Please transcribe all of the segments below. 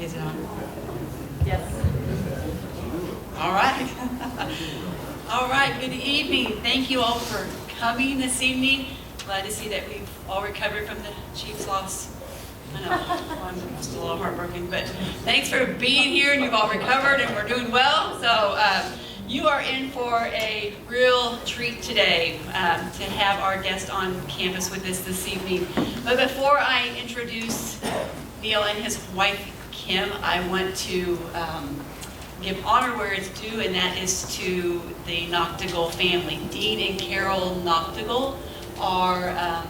Is it on? Yes. All right. All right, good evening. Thank you all for coming this evening. Glad to see that we've all recovered from the Chiefs' loss. I know, I'm still a little heartbroken, but thanks for being here, and you've all recovered and we're doing well. So you are in for a real treat today to have our guest on campus with us this evening. But before I introduce Neil and his wife, Kim, I want to give honor where it's due, and that is to the Nachtigall family. Dean and Carol Nachtigall are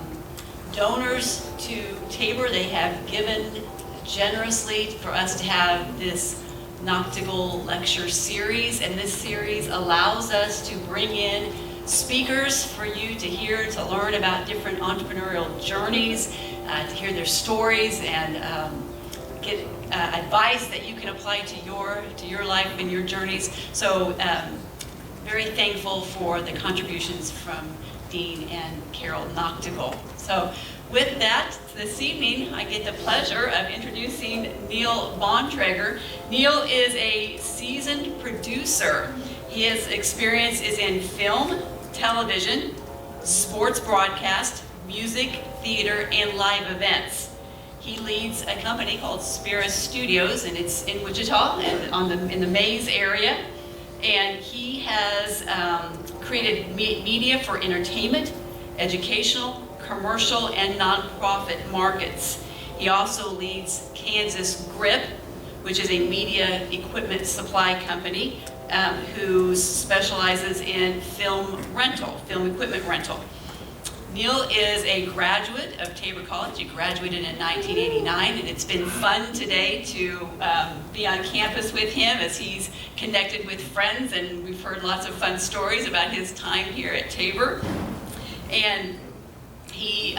donors to Tabor. They have given generously for us to have this Nachtigall lecture series, and this series allows us to bring in speakers for you to hear, to learn about different entrepreneurial journeys, to hear their stories, and get advice that you can apply to your life and your journeys. So very thankful for the contributions from Dean and Carol Nachtigall. So with that, this evening I get the pleasure of introducing Neil Bontrager. Neil is a seasoned producer. His experience is in film, television, sports broadcast, music, theater, and live events. He leads a company called Spirit Studios, and it's in Wichita and in the Mays area. And he has created media for entertainment, educational, commercial, and nonprofit markets. He also leads Kansas Grip, which is a media equipment supply company who specializes in film equipment rental. Neil is a graduate of Tabor College. He graduated in 1989, and it's been fun today to be on campus with him as he's connected with friends, and we've heard lots of fun stories about his time here at Tabor. And he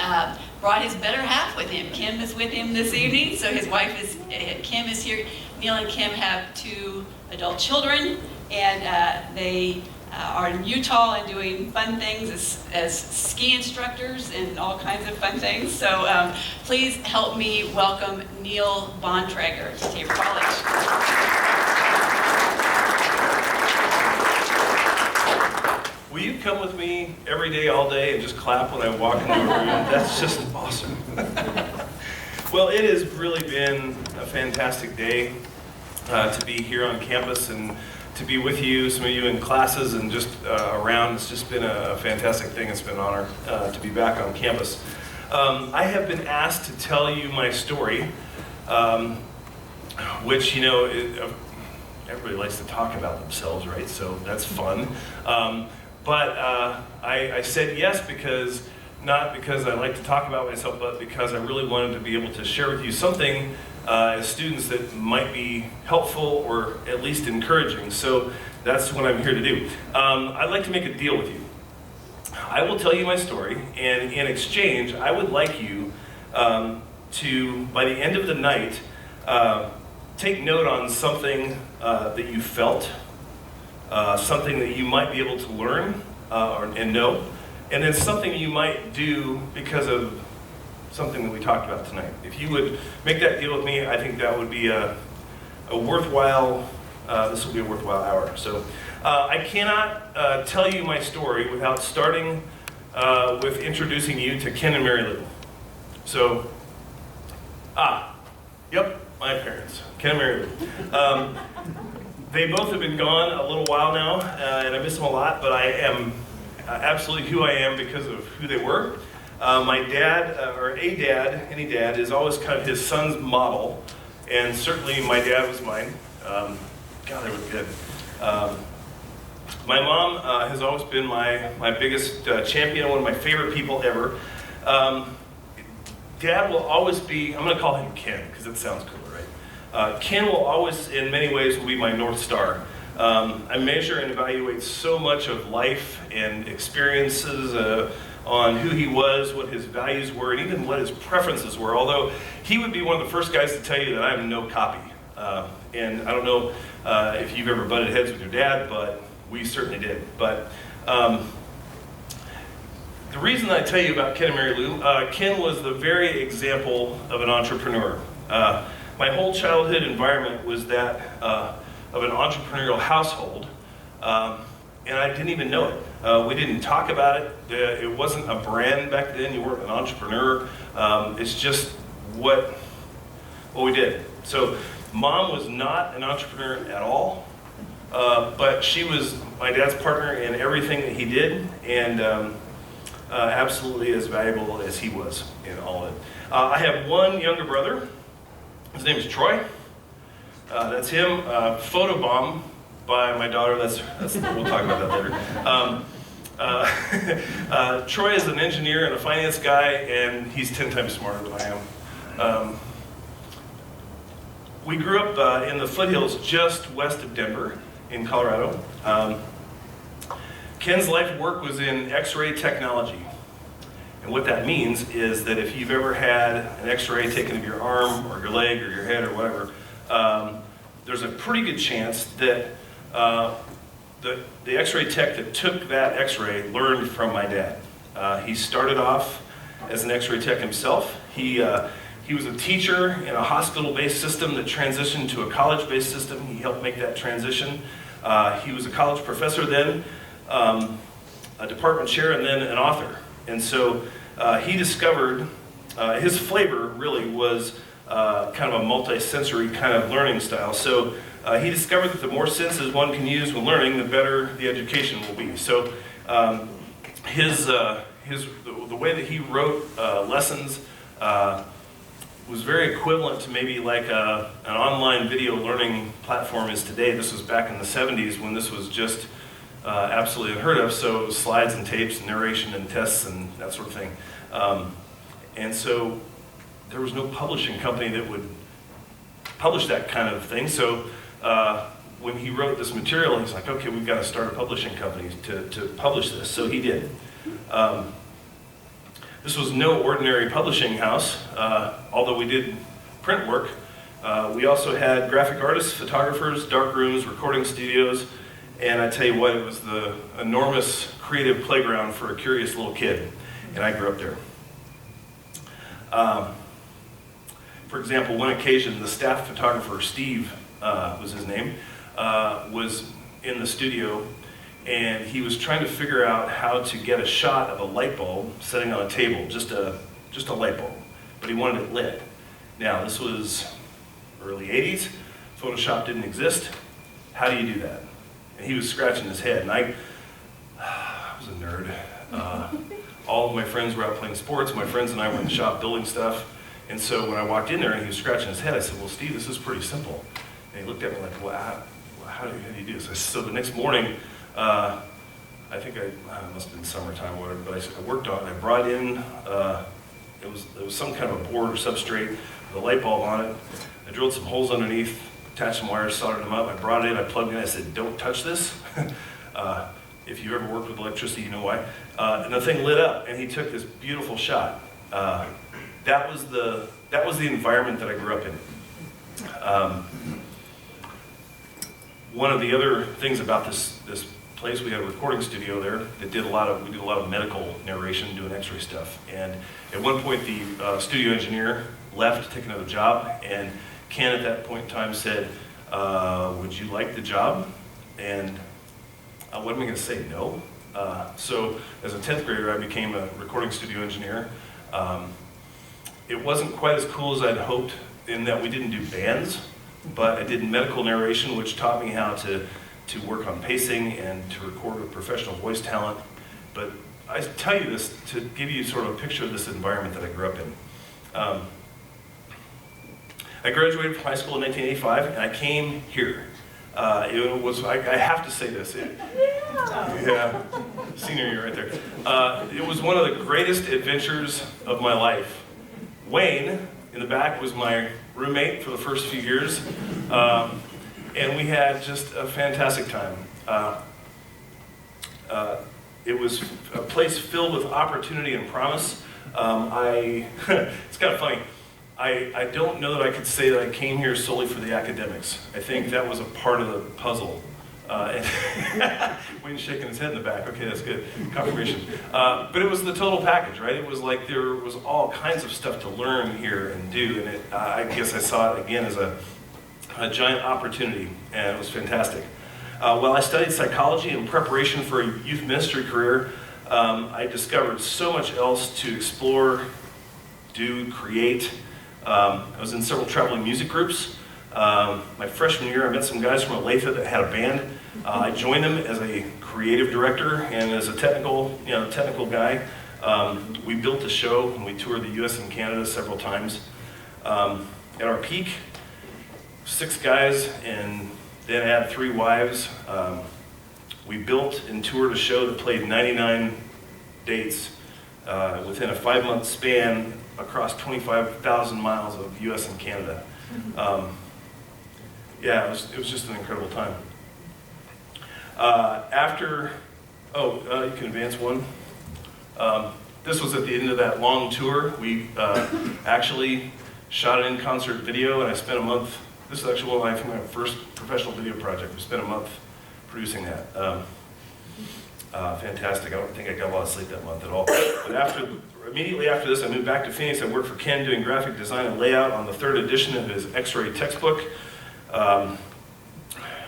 brought his better half with him. Kim is with him this evening, so his wife is, Kim is here. Neil and Kim have 2 adult children, and they are in Utah and doing fun things as ski instructors and all kinds of fun things. So please help me welcome Neil Bontrager to Tabor College. Will you come with me every day, all day, and just clap when I walk into a room? That's just awesome. Well, it has really been a fantastic day to be here on campus and to be with you, some of you in classes and just around. It's just been a fantastic thing. It's been an honor to be back on campus. I have been asked to tell you my story, which, you know, everybody likes to talk about themselves, right? So that's fun. But I said yes because, not because I like to talk about myself, but because I really wanted to be able to share with you something as students that might be helpful or at least encouraging. So that's what I'm here to do. I'd like to make a deal with you. I will tell you my story, and in exchange, I would like you to, by the end of the night, take note on something that you felt, something that you might be able to learn and know, and then something you might do because of something that we talked about tonight. If you would make that deal with me, I think that would be a worthwhile, this will be a worthwhile hour. So I cannot tell you my story without starting with introducing you to Ken and Mary Lou. So, yep, my parents, Ken and Mary Lou. They both have been gone a little while now, and I miss them a lot, but I am absolutely who I am because of who they were. My dad, or any dad, is always kind of his son's model, and certainly my dad was mine. God, they were good. My mom has always been my biggest champion, one of my favorite people ever. Dad will always be, I'm going to call him Ken, because it sounds cooler, right? Ken will always, in many ways, will be my North Star. I measure and evaluate so much of life and experiences on who he was, what his values were, and even what his preferences were, although he would be one of the first guys to tell you that I am no copy. And I don't know if you've ever butted heads with your dad, but we certainly did. But the reason I tell you about Ken and Mary Lou, Ken was the very example of an entrepreneur. my whole childhood environment was that of an entrepreneurial household, and I didn't even know it. We didn't talk about it. It wasn't a brand back then. You weren't an entrepreneur. It's just what we did. So Mom was not an entrepreneur at all, but she was my dad's partner in everything that he did, and absolutely as valuable as he was in all of it. I have one younger brother. His name is Troy. That's him. Photobomb by my daughter. We'll talk about that later. Troy is an engineer and a finance guy, and he's 10 times smarter than I am. We grew up in the foothills just west of Denver in Colorado. Ken's life work was in X-ray technology. And what that means is that if you've ever had an X-ray taken of your arm or your leg or your head or whatever, there's a pretty good chance that the X-ray tech that took that X-ray learned from my dad. He started off as an X-ray tech himself. He was a teacher in a hospital-based system that transitioned to a college-based system. He helped make that transition. He was a college professor then, a department chair, and then an author. And so he discovered, his flavor really was kind of a multi-sensory kind of learning style. So he discovered that the more senses one can use when learning, the better the education will be. So the way that he wrote lessons was very equivalent to maybe like an online video learning platform is today. This was back in the 70s when this was just absolutely unheard of, so it was slides and tapes and narration and tests and that sort of thing. And so there was no publishing company that would publish that kind of thing. So when he wrote this material, he's like, okay, we've got to start a publishing company to publish this. So he did. This was no ordinary publishing house, although we did print work. We also had graphic artists, photographers, dark rooms, recording studios, and I tell you what, it was the enormous creative playground for a curious little kid, and I grew up there. For example, one occasion, the staff photographer, Steve was his name, was in the studio, and he was trying to figure out how to get a shot of a light bulb sitting on a table, just a light bulb, but he wanted it lit. Now, this was early 80s, Photoshop didn't exist. How do you do that? And he was scratching his head, and I was a nerd. All of my friends were out playing sports. My friends and I were in the shop building stuff. And so when I walked in there and he was scratching his head, I said, well, Steve, this is pretty simple. And he looked at me like, well, how do you do this? So the next morning, I think it must have been summertime or whatever, but I worked on it. I brought in, it was some kind of a board or substrate with a light bulb on it. I drilled some holes underneath, attached some wires, soldered them up. I brought it in, I plugged it in, I said, don't touch this. If you ever worked with electricity, you know why. And the thing lit up, and he took this beautiful shot. That was the environment that I grew up in. One of the other things about this place, we had a recording studio there that we did a lot of medical narration, doing X-ray stuff. And at one point, the studio engineer left to take another job, and Ken at that point in time said, would you like the job? And what am I going to say? No. So as a 10th grader, I became a recording studio engineer. It wasn't quite as cool as I'd hoped in that we didn't do bands, but I did medical narration, which taught me how to work on pacing and to record with professional voice talent. But I tell you this to give you sort of a picture of this environment that I grew up in. I graduated from high school in 1985, and I came here. It was, I have to say this. Yeah, senior year right there. It was one of the greatest adventures of my life. Wayne, in the back, was my roommate for the first few years, and we had just a fantastic time. It was a place filled with opportunity and promise. It's kind of funny. I don't know that I could say that I came here solely for the academics. I think that was a part of the puzzle. And Wayne's shaking his head in the back. Okay, that's good. Confirmation. But it was the total package, right? It was like there was all kinds of stuff to learn here and do, and I guess I saw it again as a giant opportunity, and it was fantastic. While I studied psychology in preparation for a youth ministry career, I discovered so much else to explore, do, create. I was in several traveling music groups. My freshman year, I met some guys from Olathe that had a band. I joined them as a creative director and as a technical guy. We built a show and we toured the U.S. and Canada several times. At our peak, 6 guys and then had 3 wives. We built and toured a show that played 99 dates within a 5-month span across 25,000 miles of U.S. and Canada. Yeah, it was just an incredible time. You can advance one. This was at the end of that long tour. We actually shot an in-concert video, and I spent a month. This is actually one of my first professional video project. We spent a month producing that. Fantastic. I don't think I got a lot of sleep that month at all. But immediately after this, I moved back to Phoenix. I worked for Ken doing graphic design and layout on the 3rd edition of his X-ray textbook.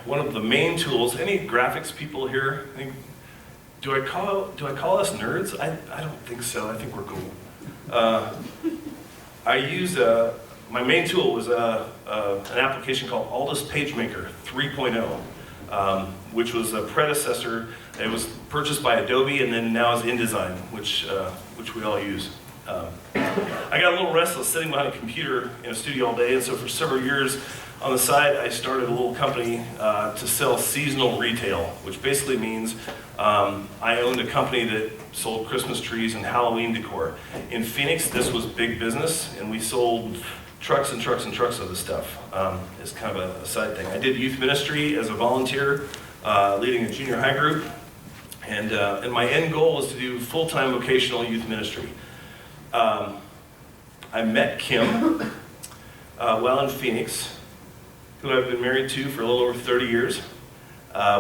One of the main tools. Any graphics people here? Do I call us nerds? I don't think so. I think we're cool. I used my main tool was an application called Aldus PageMaker 3.0, which was a predecessor. It was purchased by Adobe and then now is InDesign, which we all use. I got a little restless sitting behind a computer in a studio all day, and so for several years on the side, I started a little company to sell seasonal retail, which basically means I owned a company that sold Christmas trees and Halloween decor. In Phoenix, this was big business, and we sold trucks and trucks and trucks of this stuff. It's kind of a side thing. I did youth ministry as a volunteer, leading a junior high group, and my end goal was to do full-time vocational youth ministry. I met Kim while in Phoenix, who I've been married to for a little over 30 years.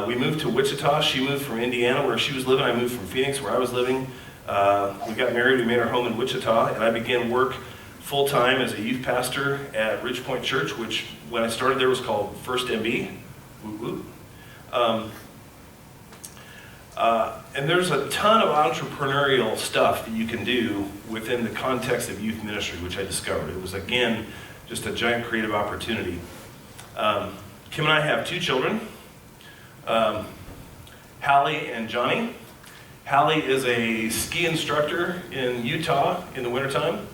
We moved to Wichita. She moved from Indiana, where she was living. I moved from Phoenix, where I was living. We got married. We made our home in Wichita, and I began work full-time as a youth pastor at Ridge Point Church, which when I started there was called First MB. Woo woo. And there's a ton of entrepreneurial stuff that you can do within the context of youth ministry, which I discovered. It was, again, just a giant creative opportunity. Kim and I have 2 children, Hallie and Johnny. Hallie is a ski instructor in Utah in the wintertime.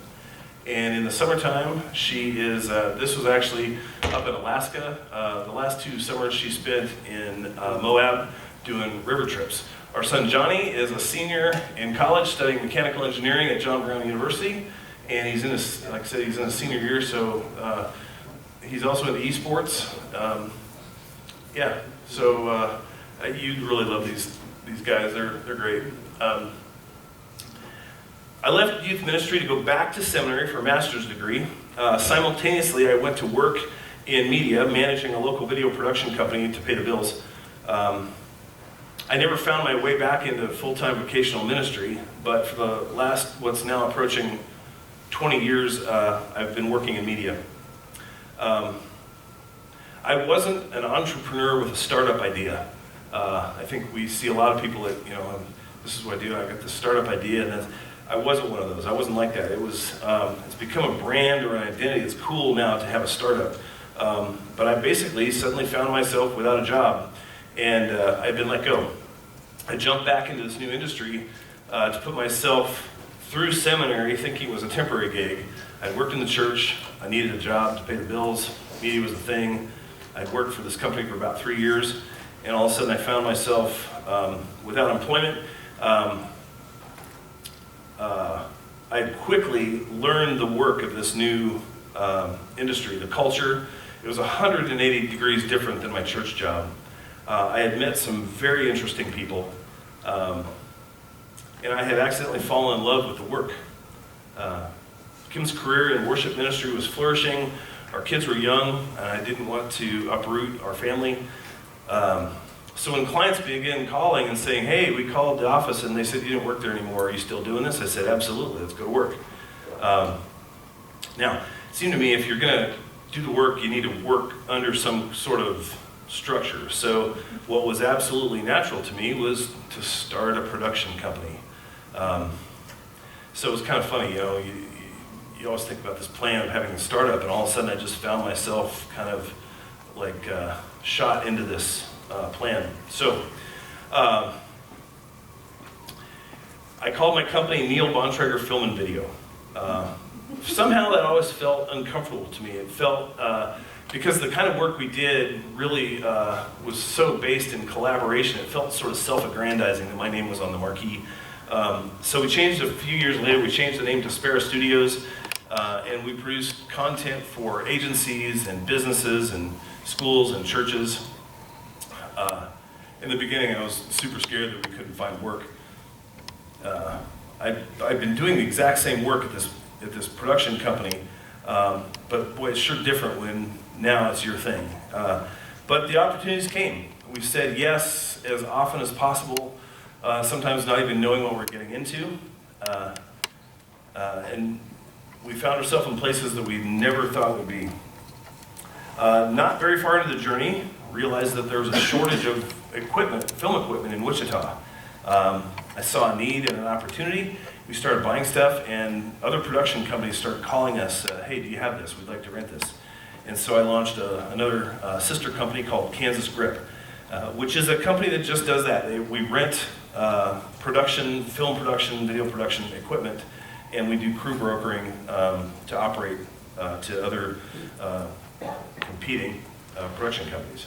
And in the summertime, she is, this was actually up in Alaska. The last 2 summers she spent in Moab doing river trips. Our son Johnny is a senior in college studying mechanical engineering at John Brown University. And he's in his, like I said, he's in his senior year, so he's also into esports. Yeah, so you'd really love these guys. They're great. I left youth ministry to go back to seminary for a master's degree. Simultaneously, I went to work in media, managing a local video production company to pay the bills. I never found my way back into full-time vocational ministry, but for the last, what's now approaching 20 years, I've been working in media. I wasn't an entrepreneur with a startup idea. I think we see a lot of people that, this is what I do, I got this startup idea, and then I wasn't one of those. I wasn't like that. It was, it's become a brand or an identity. It's cool now to have a startup. But I basically suddenly found myself without a job, and I had been let go. I jumped back into this new industry to put myself through seminary thinking it was a temporary gig. I'd worked in the church. I needed a job to pay the bills. Media was a thing. I'd worked for this company for about 3 years, and all of a sudden I found myself without employment. I quickly learned the work of this new industry, the culture. It was 180 degrees different than my church job. I had met some very interesting people, and I had accidentally fallen in love with the work. Kim's career in worship ministry was flourishing. Our kids were young, and I didn't want to uproot our family. So when clients began calling and saying, hey, we called the office and they said you didn't work there anymore, are you still doing this? I said, absolutely, let's go to work. Now, it seemed to me if you're going to do the work, you need to work under some sort of structure. So what was absolutely natural to me was to start a production company. So it was kind of funny, you know, you always think about this plan of having a startup, and all of a sudden I just found myself kind of like shot into this plan. So I called my company Neil Bontrager Film and Video. Somehow that always felt uncomfortable to me. It felt, because the kind of work we did really was so based in collaboration, it felt sort of self-aggrandizing that my name was on the marquee. So we changed a few years later, we changed the name to Spera Studios, and we produced content for agencies and businesses and schools and churches. In the beginning, I was super scared that we couldn't find work. I've been doing the exact same work at this production company, but boy, it's sure different when now it's your thing. But the opportunities came. We said yes as often as possible, sometimes not even knowing what we're getting into. And we found ourselves in places that we never thought would be. Not very far into the journey, realized that there was a shortage of equipment, film equipment in Wichita. I saw a need and an opportunity. We started buying stuff, and other production companies started calling us, hey, do you have this? We'd like to rent this. And so I launched another sister company called Kansas Grip, which is a company that just does that. We rent production, film production, video production equipment, and we do crew brokering to operate to other competing production companies.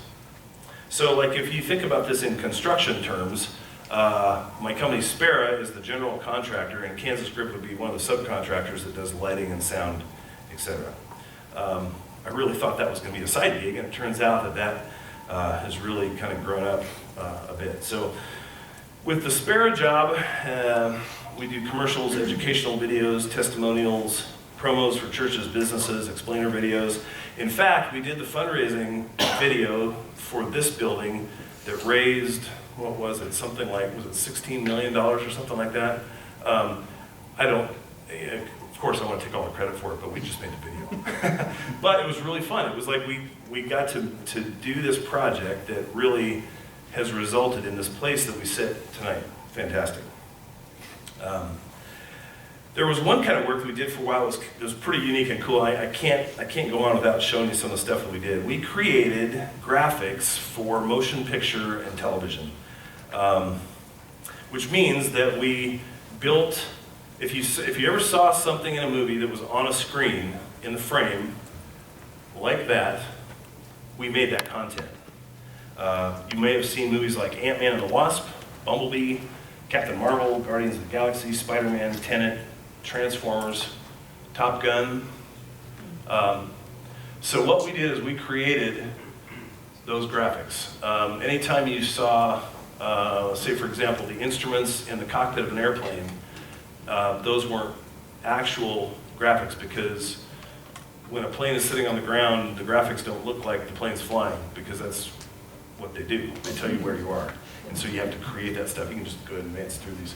So like if you think about this in construction terms, my company Spera is the general contractor, and Kansas Grip would be one of the subcontractors that does lighting and sound, etc. I really thought that was going to be a side gig, and it turns out that has really kind of grown up a bit. So with the Spera job, we do commercials, educational videos, testimonials, promos for churches, businesses, explainer videos. In fact, we did the fundraising video for this building that raised, what was it, something like, was it $16 million or something like that? Of course I want to take all the credit for it, but we just made the video. But it was really fun. It was like we got to do this project that really has resulted in this place that we sit tonight. Fantastic. There was one kind of work that we did for a while. It was pretty unique and cool. I can't go on without showing you some of the stuff that we did. We created graphics for motion picture and television, which means that we built. If you ever saw something in a movie that was on a screen in the frame like that, we made that content. You may have seen movies like Ant-Man and the Wasp, Bumblebee, Captain Marvel, Guardians of the Galaxy, Spider-Man, Tenet, Transformers, Top Gun. So what we did is we created those graphics. Anytime you saw, say for example, the instruments in the cockpit of an airplane, those weren't actual graphics, because when a plane is sitting on the ground, the graphics don't look like the plane's flying, because that's what they do. They tell you where you are. And so you have to create that stuff. You can just go ahead and advance through these.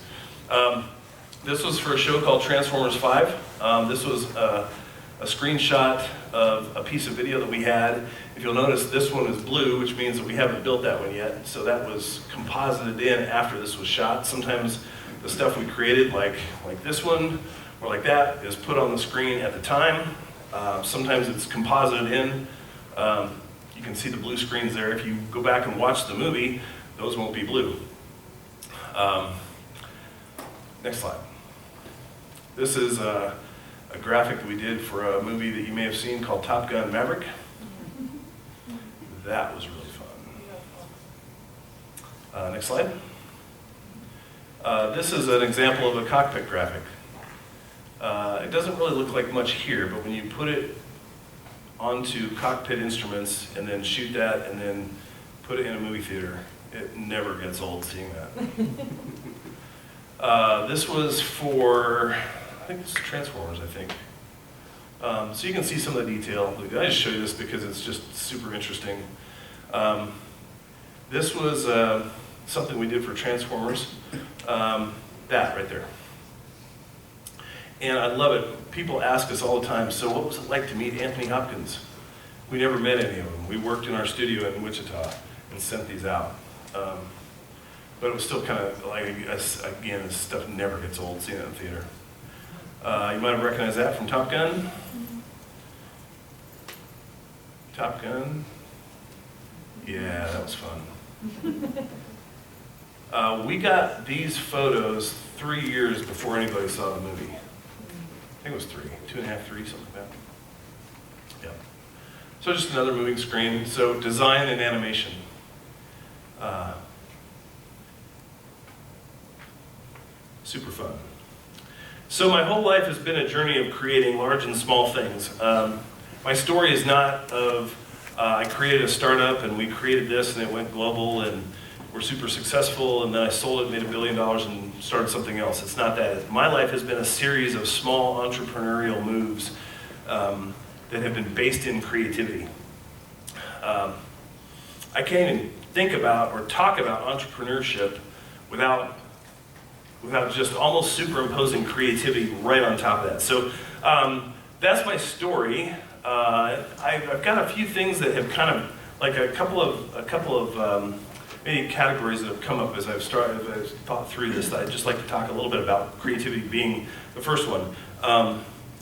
This was for a show called Transformers 5. This was a screenshot of a piece of video that we had. If you'll notice, this one is blue, which means that we haven't built that one yet. So that was composited in after this was shot. Sometimes the stuff we created, like this one, or like that, is put on the screen at the time. Sometimes it's composited in. You can see the blue screens there. If you go back and watch the movie, those won't be blue. Next slide. This is a graphic that we did for a movie that you may have seen called Top Gun Maverick. That was really fun. Next slide. This is an example of a cockpit graphic. It doesn't really look like much here, but when you put it onto cockpit instruments and then shoot that and then put it in a movie theater, it never gets old seeing that. This was for, I think it's Transformers, I think. So you can see some of the detail. I just show you this because it's just super interesting. This was something we did for Transformers. That right there. And I love it. People ask us all the time, so what was it like to meet Anthony Hopkins? We never met any of them. We worked in our studio in Wichita and sent these out. But it was still kind of like, again, this stuff never gets old, seeing it in the theater. You might have recognized that from Top Gun. Top Gun. Yeah, that was fun. We got these photos 3 years before anybody saw the movie. I think it was 3, 2.5, 3, something like that. Yeah. So just another moving screen. So design and animation. Super fun. So my whole life has been a journey of creating large and small things. My story is not of I created a startup and we created this and it went global and we're super successful and then I sold it, made $1 billion and started something else. It's not that. My life has been a series of small entrepreneurial moves that have been based in creativity. I can't even think about or talk about entrepreneurship without just almost superimposing creativity right on top of that. So that's my story. I've got a few things that have kind of, like a couple of maybe categories that have come up as I've thought through this that I'd just like to talk a little bit about, creativity being the first one.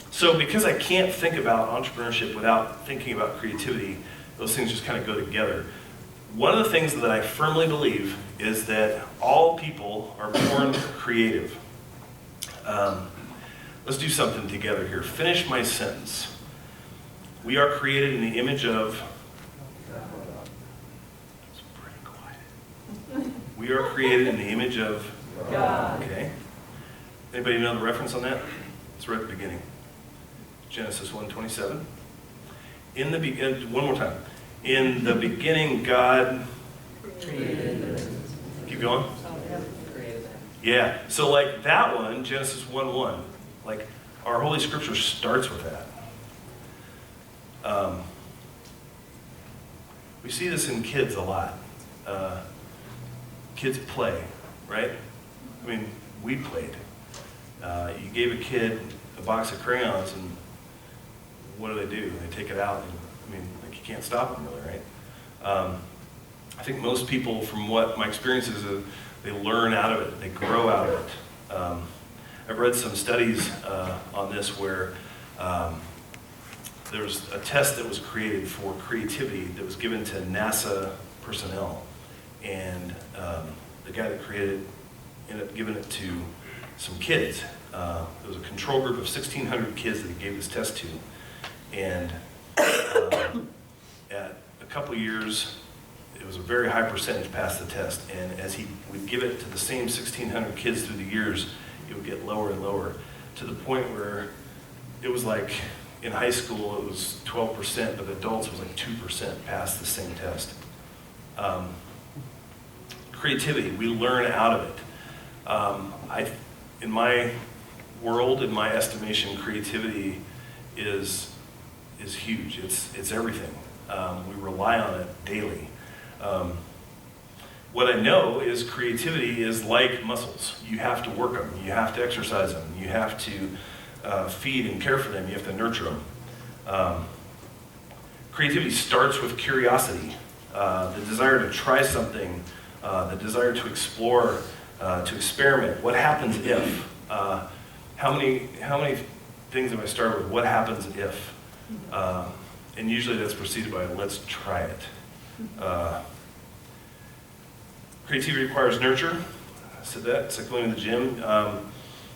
So because I can't think about entrepreneurship without thinking about creativity, those things just kind of go together. One of the things that I firmly believe is that all people are born creative. Let's do something together here. Finish my sentence. We are created in the image of... It's pretty quiet. We are created in the image of... God. Okay. Anybody know the reference on that? It's right at the beginning. Genesis 1:27. In the beginning, one more time. In the beginning, God Created. Keep going. Yeah. So like that one, Genesis 1:1, like our Holy Scripture starts with that. We see this in kids a lot. Kids play, right? I mean, we played. You gave a kid a box of crayons and what do? They take it out and, I mean, like you can't stop them really, right? I think most people, from what my experience is, they learn out of it, they grow out of it. I've read some studies on this where there was a test that was created for creativity that was given to NASA personnel. And the guy that created it ended up giving it to some kids. There was a control group of 1,600 kids that he gave this test to. And at a couple years, it was a very high percentage passed the test. And as he would give it to the same 1,600 kids through the years, it would get lower and lower to the point where it was like in high school it was 12%, but adults it was like 2% passed the same test. Creativity, we learn out of it. In my world, in my estimation, creativity is huge. It's everything. We rely on it daily. What I know is creativity is like muscles. You have to work them. You have to exercise them. You have to feed and care for them. You have to nurture them. Creativity starts with curiosity, the desire to try something, the desire to explore, to experiment. What happens if? How many things have I started with? What happens if? And usually that's preceded by let's try it. Creativity requires nurture. I said that. It's like going to the gym.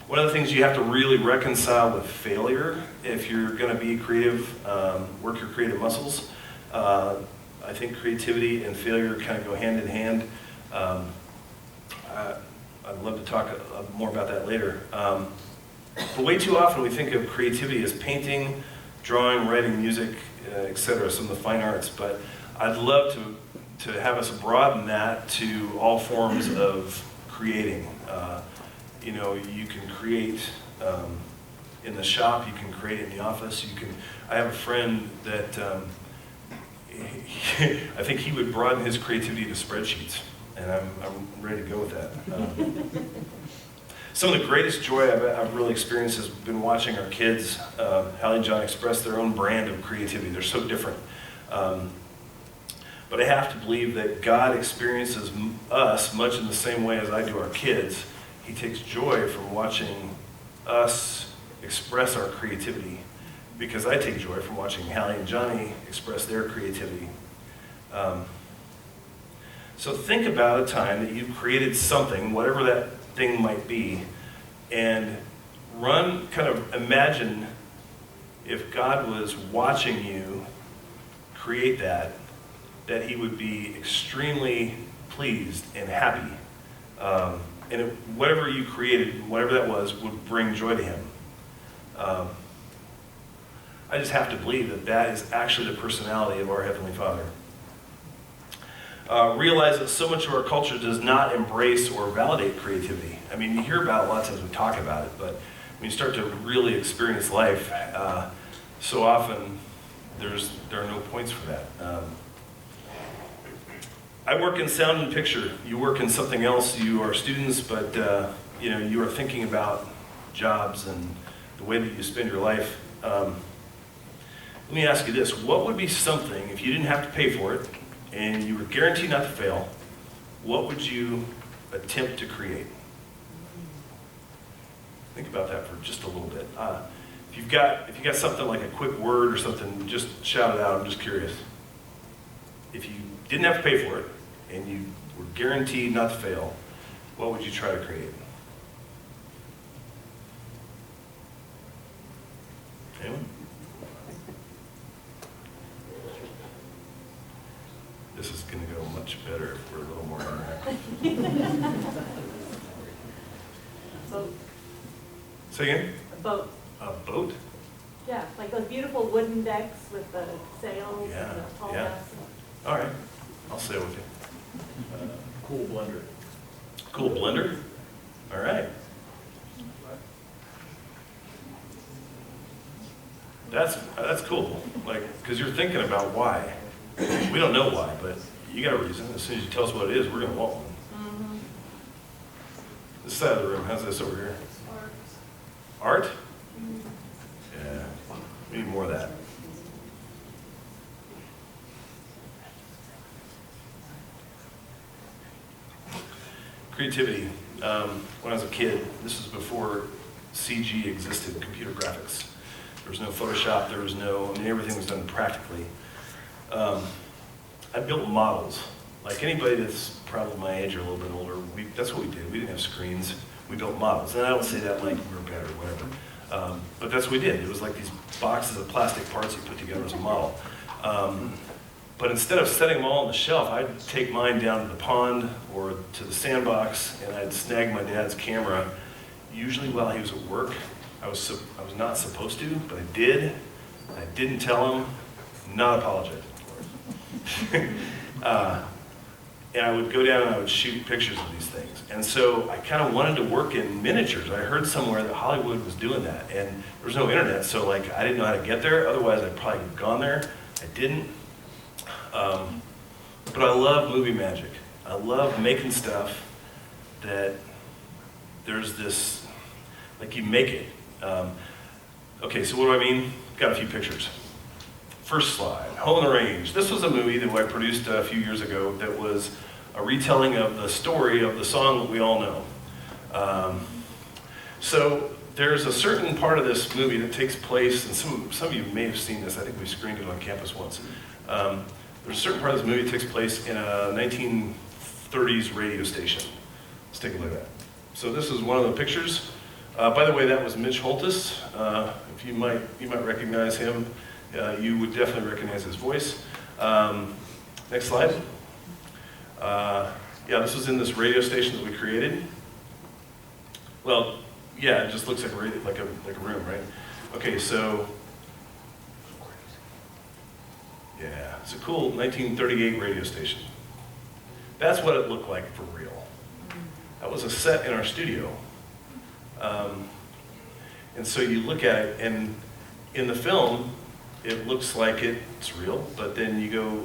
One of the things you have to really reconcile with failure if you're going to be creative, work your creative muscles. I think creativity and failure kind of go hand in hand. I'd love to talk more about that later. But way too often we think of creativity as painting, drawing, writing, music, etc., some of the fine arts. But I'd love to have us broaden that to all forms of creating. You can create in the shop, you can create in the office. I have a friend that I think he would broaden his creativity to spreadsheets, and I'm ready to go with that. Some of the greatest joy I've really experienced has been watching our kids, Hallie and John, express their own brand of creativity. They're so different. But I have to believe that God experiences us much in the same way as I do our kids. He takes joy from watching us express our creativity, because I take joy from watching Hallie and Johnny express their creativity. So think about a time that you created something, whatever that thing might be, and imagine if God was watching you create that he would be extremely pleased and happy. And whatever you created, whatever that was, would bring joy to him. I just have to believe that that is actually the personality of our Heavenly Father. Realize that so much of our culture does not embrace or validate creativity. I mean, you hear about it lots as we talk about it, but when you start to really experience life, so often there are no points for that. I work in sound and picture. You work in something else. You are students, but you are thinking about jobs and the way that you spend your life. Let me ask you this. What would be something, if you didn't have to pay for it, and you were guaranteed not to fail, what would you attempt to create? Think about that for just a little bit. If you've got something like a quick word or something, just shout it out. I'm just curious. If you didn't have to pay for it, and you were guaranteed not to fail, what would you try to create? Anyone? This is going to go much better if we're a little more interactive. Boat. Say again? A boat. A boat? Yeah, like those beautiful wooden decks with the sails Yeah, and the tall yeah. masts. All right, I'll stay with you. Cool blender. Cool blender? All right. That's cool. Like, because you're thinking about why. We don't know why, but you got a reason. As soon as you tell us what it is, we're going to want one. Mm-hmm. This side of the room, how's this over here? Art? Yeah, we need more of that. Creativity. When I was a kid, this was before CG existed, computer graphics. There was no Photoshop, everything was done practically. I built models. Like anybody that's probably my age or a little bit older, that's what we did. We didn't have screens. We built models. And I don't say that like we were better or whatever. But that's what we did. It was like these boxes of plastic parts you put together as a model. But instead of setting them all on the shelf, I'd take mine down to the pond or to the sandbox, and I'd snag my dad's camera, usually while he was at work. I was not supposed to, but I did. I didn't tell him, not apologizing for it. And I would go down and I would shoot pictures of these things. And so I kind of wanted to work in miniatures. I heard somewhere that Hollywood was doing that, and there was no internet, so like I didn't know how to get there. Otherwise, I'd probably have gone there. I didn't. But I love movie magic. I love making stuff that there's this, like you make it. Okay, so what do I mean? Got a few pictures. First slide, Home on the Range. This was a movie that I produced a few years ago that was a retelling of the story of the song that we all know. So there's a certain part of this movie that takes place, and some of you may have seen this. I think we screened it on campus once. There's a certain part of this movie that takes place in a 1930s radio station. Let's take a look at that. So this is one of the pictures. By the way, that was Mitch Holtis. If you might recognize him. You would definitely recognize his voice. Next slide. Yeah, this was in this radio station that we created. Well, yeah, it just looks like a room, right? Okay, so yeah, it's a cool 1938 radio station. That's what it looked like for real. That was a set in our studio. And so you look at it, and in the film, it looks like it's real, but then you go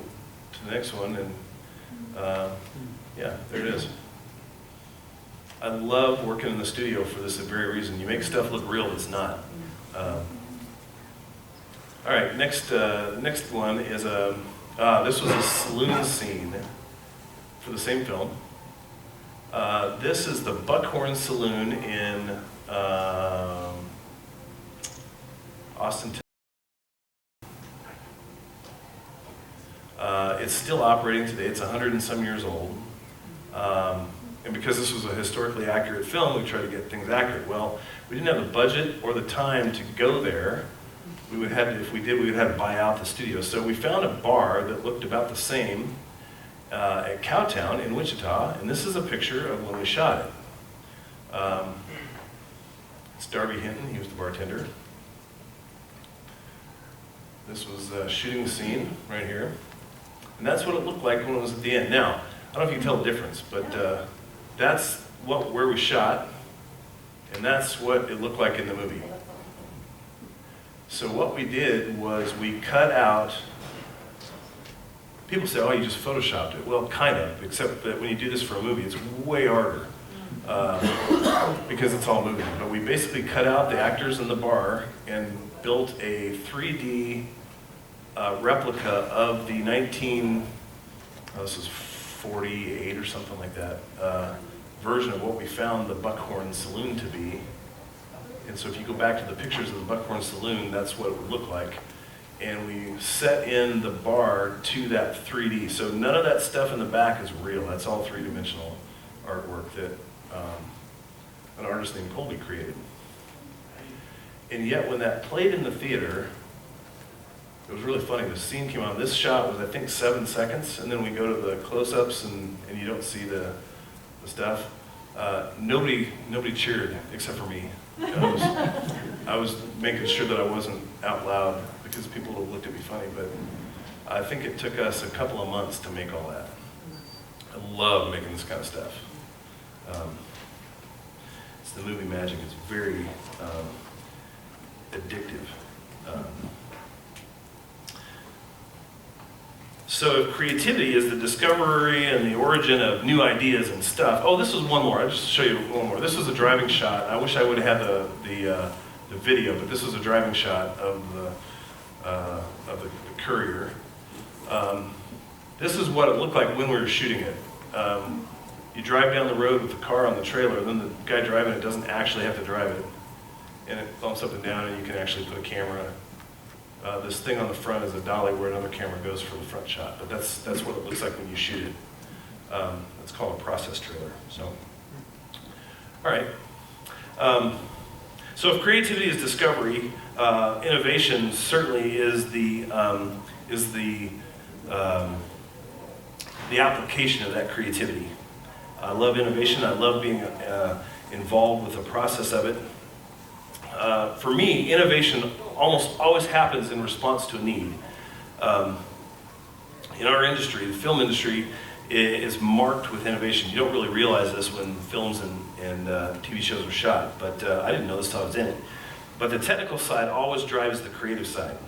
to the next one and yeah, there it is. I love working in the studio for this very reason. You make stuff look real that's not. All right, next one is this was a saloon scene for the same film. This is the Buckhorn Saloon in Austin, Texas. It's still operating today. It's 100 and some years old. And because this was a historically accurate film, we tried to get things accurate. Well, we didn't have the budget or the time to go there. We would have to, if we did, we would have to buy out the studio. So we found a bar that looked about the same at Cowtown in Wichita, and this is a picture of when we shot it. It's Darby Hinton, he was the bartender. This was shooting the scene right here. And that's what it looked like when it was at the end. Now, I don't know if you can tell the difference, but that's where we shot, and that's what it looked like in the movie. So what we did was we cut out, people say, oh, you just photoshopped it. Well, kind of, except that when you do this for a movie, it's way harder because it's all moving. But we basically cut out the actors in the bar and built a 3D replica of the 48 or something like that, version of what we found the Buckhorn Saloon to be. And so if you go back to the pictures of the Buckhorn Saloon, that's what it would look like. And we set in the bar to that 3D. So none of that stuff in the back is real. That's all three-dimensional artwork that an artist named Colby created. And yet when that played in the theater, it was really funny. The scene came on. This shot was, I think, 7 seconds, and then we go to the close-ups, and you don't see the stuff. Nobody cheered except for me. I was making sure that I wasn't out loud because people would have looked at me funny, but I think it took us a couple of months to make all that. I love making this kind of stuff. It's the movie magic. It's very addictive. So if creativity is the discovery and the origin of new ideas and stuff. Oh, this was one more. I'll just show you one more. This was a driving shot. I wish I would have had the video, but this was a driving shot of the courier. This is what it looked like when we were shooting it. You drive down the road with the car on the trailer, then the guy driving it doesn't actually have to drive it. And it bumps up and down, and you can actually put a camera. This thing on the front is a dolly where another camera goes for the front shot, but that's what it looks like when you shoot it. It's called a process trailer. So, all right. So if creativity is discovery, innovation certainly is the application of that creativity. I love innovation. I love being involved with the process of it. For me, innovation almost always happens in response to a need. In our industry, the film industry is marked with innovation. You don't really realize this when films and TV shows are shot, but I didn't know this until I was in it. But the technical side always drives the creative side.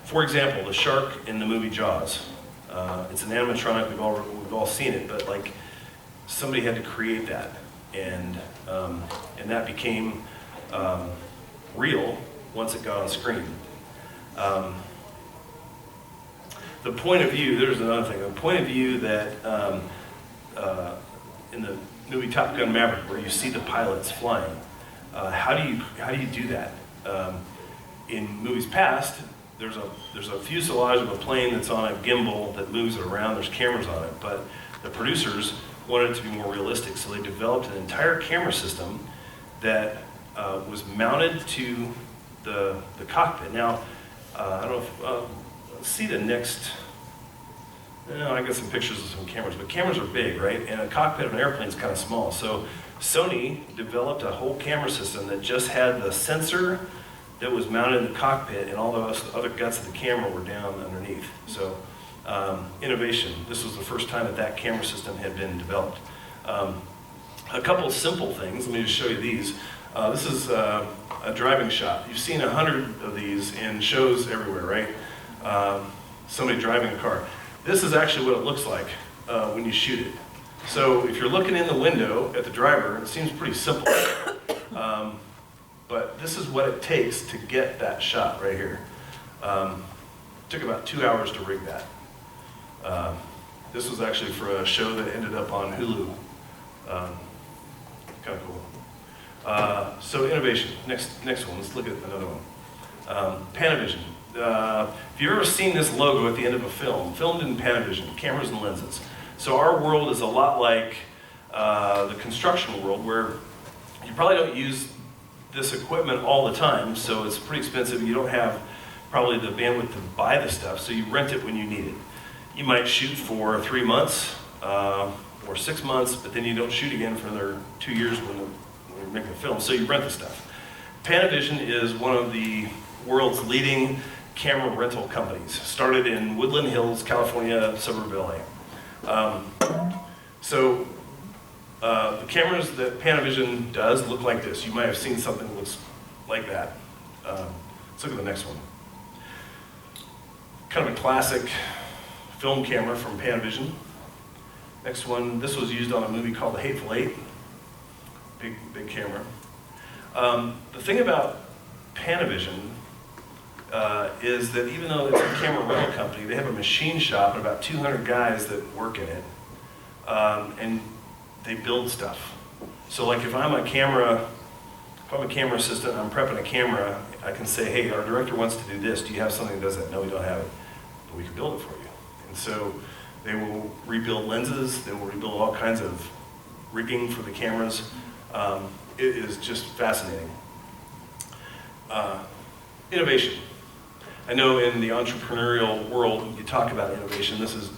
For example, the shark in the movie Jaws. It's an animatronic, we've all seen it, but like somebody had to create that, and that became real once it got on screen. The point of view, there's another thing, the point of view that in the movie Top Gun Maverick, where you see the pilots flying, how do you do that? In movies past, there's a fuselage of a plane that's on a gimbal that moves it around, there's cameras on it, but the producers wanted it to be more realistic, so they developed an entire camera system that was mounted to the cockpit. Now, I don't know if, let's see the next, I got some pictures of some cameras, but cameras are big, right? And a cockpit of an airplane is kind of small. So Sony developed a whole camera system that just had the sensor that was mounted in the cockpit, and all the other guts of the camera were down underneath. So innovation, this was the first time that camera system had been developed. A couple of simple things, let me just show you these. This is a driving shot. You've seen 100 of these in shows everywhere, right? Somebody driving a car. This is actually what it looks like when you shoot it. So if you're looking in the window at the driver, it seems pretty simple. But this is what it takes to get that shot right here. Took about 2 hours to rig that. This was actually for a show that ended up on Hulu. Kind of cool. So innovation, next one, let's look at another one. Panavision. If you've ever seen this logo at the end of a film, filmed in Panavision, cameras and lenses. So our world is a lot like the construction world, where you probably don't use this equipment all the time, so it's pretty expensive. You don't have probably the bandwidth to buy the stuff, so you rent it when you need it. You might shoot for 3 months or 6 months, but then you don't shoot again for another 2 years when you're making a film, so you rent the stuff. Panavision is one of the world's leading camera rental companies. Started in Woodland Hills, California, suburb of LA. The cameras that Panavision does look like this. You might have seen something that looks like that. Let's look at the next one. Kind of a classic film camera from Panavision. Next one, this was used on a movie called The Hateful Eight. Big camera. The thing about Panavision is that even though it's a camera rental company, they have a machine shop and about 200 guys that work in it. And they build stuff. So like if I'm a camera assistant, I'm prepping a camera, I can say, hey, our director wants to do this. Do you have something that does that? No, we don't have it, but we can build it for you. And so they will rebuild lenses, they will rebuild all kinds of rigging for the cameras. It is just fascinating. Innovation. I know in the entrepreneurial world, you talk about innovation. This is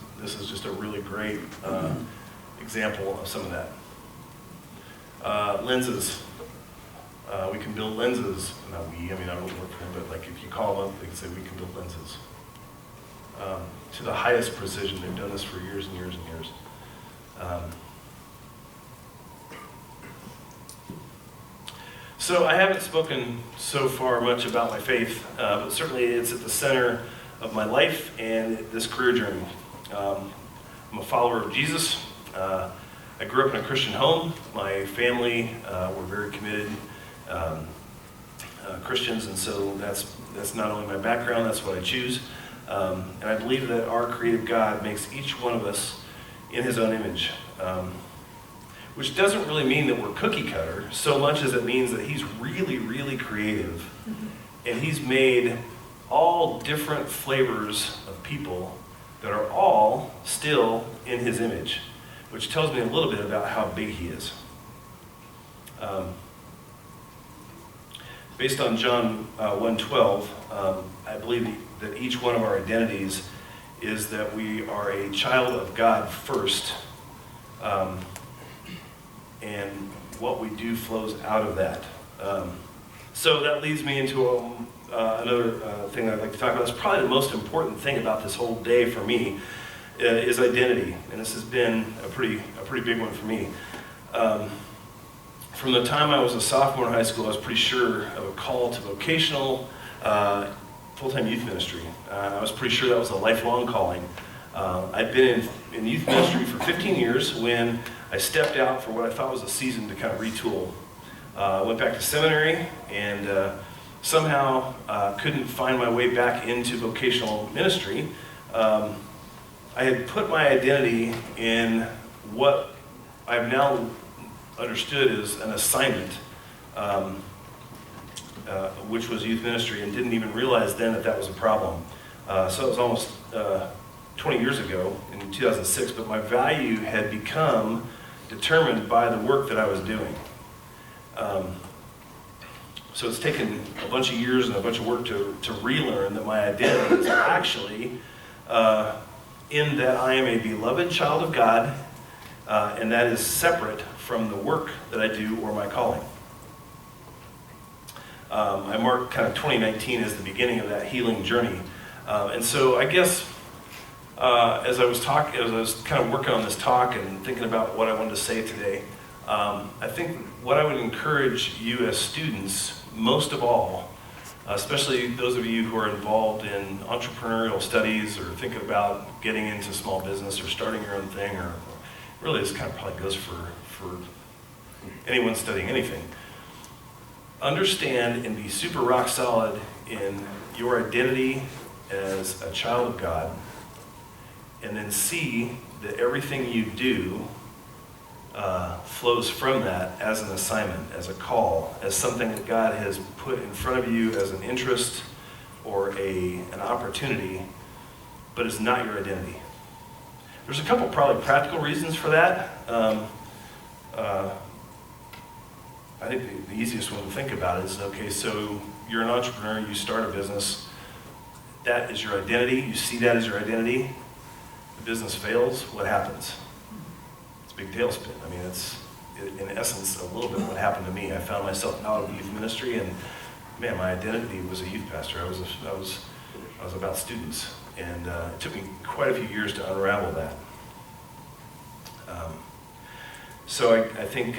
just a really great example of some of that. Lenses. We can build lenses. Not we, I mean, I don't work for them, but like if you call them up, they can say we can build lenses. To the highest precision. They've done this for years and years and years. So I haven't spoken so far much about my faith, but certainly it's at the center of my life and this career journey. I'm a follower of Jesus. I grew up in a Christian home. My family were very committed Christians, and so that's not only my background, that's what I choose. And I believe that our creative God makes each one of us in his own image. Which doesn't really mean that we're cookie cutter, so much as it means that he's really, really creative. And he's made all different flavors of people that are all still in his image, which tells me a little bit about how big he is. Based on John 1:12, I believe that each one of our identities is that we are a child of God first, and what we do flows out of that. So that leads me into another thing that I'd like to talk about. It's probably the most important thing about this whole day for me is identity, and this has been a pretty big one for me. From the time I was a sophomore in high school, I was pretty sure of a call to vocational full-time youth ministry. I was pretty sure that was a lifelong calling. I'd been in youth ministry for 15 years when I stepped out for what I thought was a season to kind of retool. I went back to seminary and somehow couldn't find my way back into vocational ministry. I had put my identity in what I've now understood as an assignment, which was youth ministry, and didn't even realize then that that was a problem. So it was almost 20 years ago, in 2006, but my value had become determined by the work that I was doing. So it's taken a bunch of years and a bunch of work to relearn that my identity is actually in that I am a beloved child of God, and that is separate from the work that I do or my calling. I mark kind of 2019 as the beginning of that healing journey. And so I guess as I was kind of working on this talk and thinking about what I wanted to say today, I think what I would encourage you as students, most of all, especially those of you who are involved in entrepreneurial studies or thinking about getting into small business or starting your own thing, or really this kind of probably goes for anyone studying anything. Understand and be super rock solid in your identity as a child of God, and then see that everything you do flows from that as an assignment, as a call, as something that God has put in front of you as an interest or an opportunity, but it's not your identity. There's a couple probably practical reasons for that. I think the easiest one to think about is, okay, so you're an entrepreneur, you start a business, that is your identity, you see that as your identity, the business fails, what happens? It's a big tailspin. I mean, it's, in essence, a little bit what happened to me. I found myself out of youth ministry, and man, my identity was a youth pastor. I was about students, and it took me quite a few years to unravel that. So I think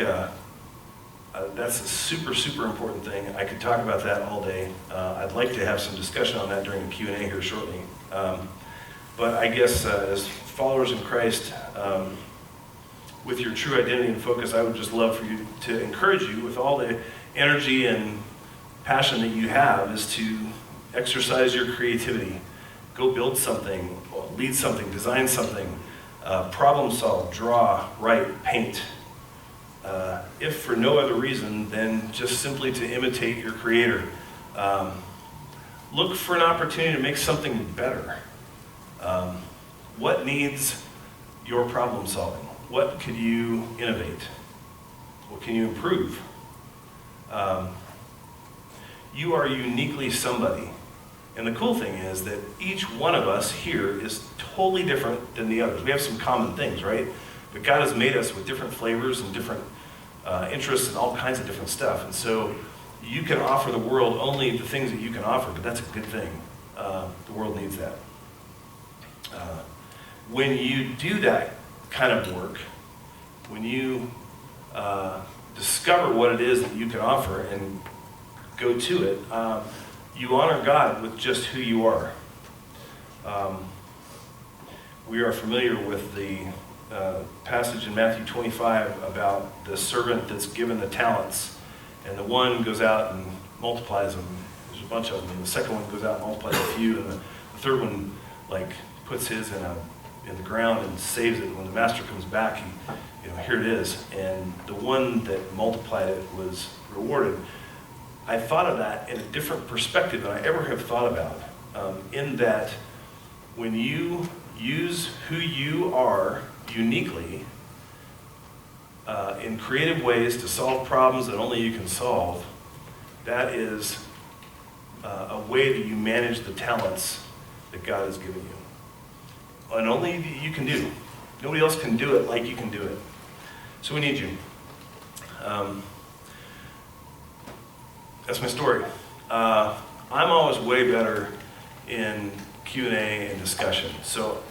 that's a super, super important thing. I could talk about that all day. I'd like to have some discussion on that during the Q&A here shortly. But I guess as followers in Christ, with your true identity and focus, I would just love for you to encourage you with all the energy and passion that you have is to exercise your creativity. Go build something, lead something, design something, problem solve, draw, write, paint. If for no other reason than just simply to imitate your creator. Look for an opportunity to make something better. What needs your problem solving? What could you innovate? What can you improve? You are uniquely somebody. And the cool thing is that each one of us here is totally different than the others. We have some common things, right? But God has made us with different flavors and different interests and all kinds of different stuff. And so you can offer the world only the things that you can offer, but that's a good thing. The world needs that. When you do that kind of work, when you discover what it is that you can offer and go to it, you honor God with just who you are. We are familiar with the passage in Matthew 25 about the servant that's given the talents, and the one goes out and multiplies them. There's a bunch of them, and the second one goes out and multiplies a few, and the third one puts his in the ground and saves it. When the master comes back, here it is, and the one that multiplied it was rewarded. I thought of that in a different perspective than I ever have thought about, in that when you use who you are uniquely in creative ways to solve problems that only you can solve, that is a way that you manage the talents that God has given you. And only you can do. Nobody else can do it like you can do it. So we need you. That's my story. I'm always way better in Q&A and discussion. So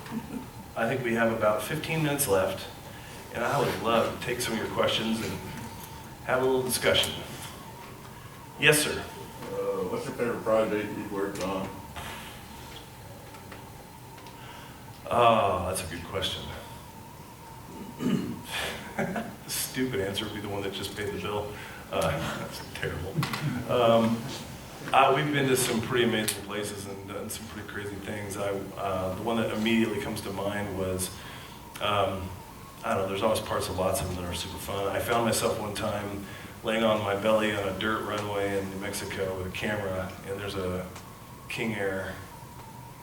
I think we have about 15 minutes left, and I would love to take some of your questions and have a little discussion. Yes, sir. What's your favorite project you've worked on? Oh, that's a good question. The stupid answer would be the one that just paid the bill. That's terrible. We've been to some pretty amazing places and done some pretty crazy things. The one that immediately comes to mind was, I don't know, there's always parts of lots of them that are super fun. I found myself one time laying on my belly on a dirt runway in New Mexico with a camera, and there's a King Air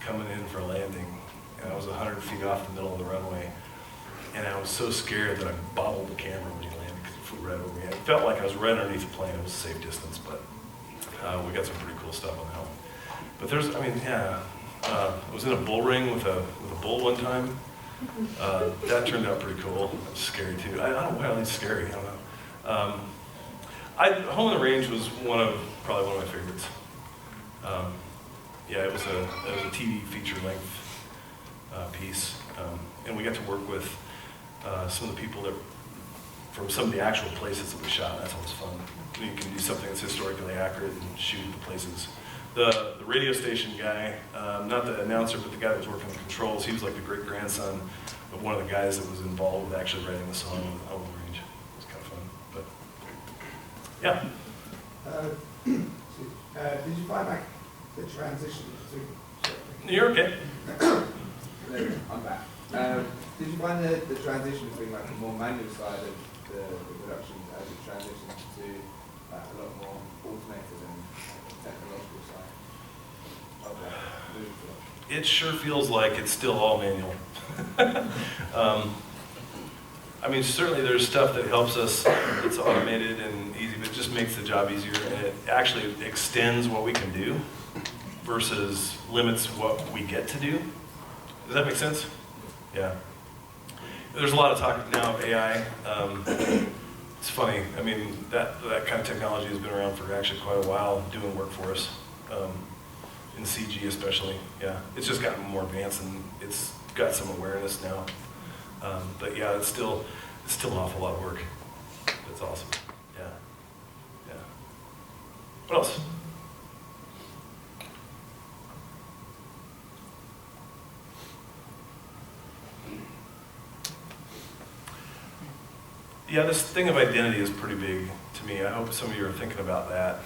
coming in for landing, and I was 100 feet off the middle of the runway, and I was so scared that I bobbled the camera when he landed because it flew right over me. It felt like I was right underneath the plane. It was a safe distance, but we got some pretty cool stuff on that one. But there's, I was in a bull ring with a bull one time. That turned out pretty cool. That was scary too. I don't know why it's scary. I don't know. Home on the Range was probably one of my favorites. It was a TV feature length piece, and we got to work with some of the people that from some of the actual places that we shot. That's always fun. You can do something that's historically accurate and shoot the places. The radio station guy, not the announcer, but the guy that was working the controls, he was like the great-grandson of one of the guys that was involved with actually writing the song on the range. It was kind of fun, but yeah. Did you find like the transition between... You're okay. I'm back. Did you find the transition between like the more manual side of the production as it transitioned to a lot more automated and technological side of that movie? It sure feels like it's still all manual. I mean, certainly there's stuff that helps us, it's automated and easy, but it just makes the job easier, and it actually extends what we can do versus limits what we get to do. Does that make sense? Yeah. There's a lot of talk now of AI. It's funny, I mean, that kind of technology has been around for actually quite a while, doing work for us, in CG especially, yeah. It's just gotten more advanced and it's got some awareness now. But yeah, it's still an awful lot of work. That's awesome, yeah, yeah. What else? Yeah, this thing of identity is pretty big to me. I hope some of you are thinking about that.